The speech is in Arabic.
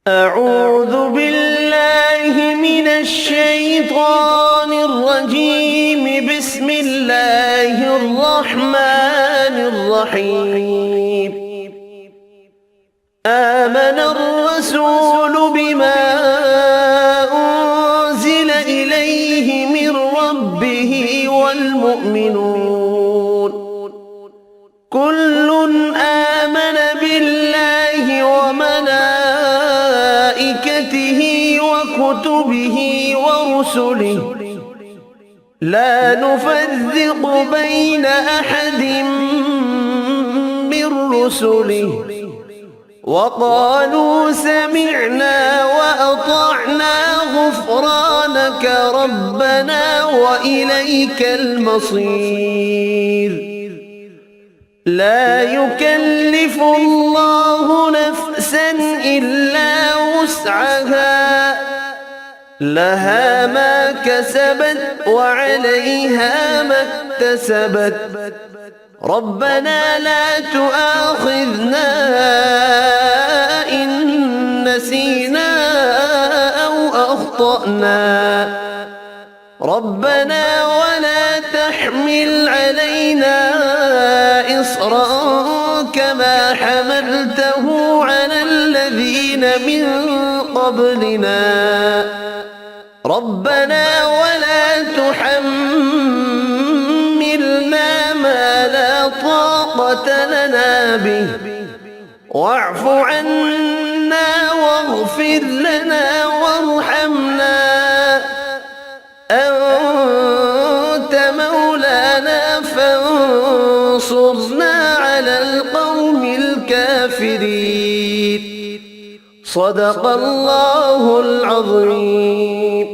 أعوذ بالله من الشيطان الرجيم. بسم الله الرحمن الرحيم. آمن الرسول بما أنزل إليه من ربه والمؤمنون كل آمن بالله وملائكته وكتبه ورسله لا نفرق بين أحد من رسله وقالوا سمعنا وأطعنا غفرانك ربنا وإليك المصير. لا يكلف الله نفسا إلا وسعها لها ما كسبت وعليها ما اكتسبت ربنا لا تؤاخذنا إن نسينا أو أخطأنا ربنا ولا تحمل علينا إصرا كما حملته على الذين من قبلنا ربنا ولا تحملنا ما لا طاقة لنا به واعف عنا واغفر لنا وارحمنا أنت مولانا فانصرنا على القوم الكافرين. صدق الله العظيم.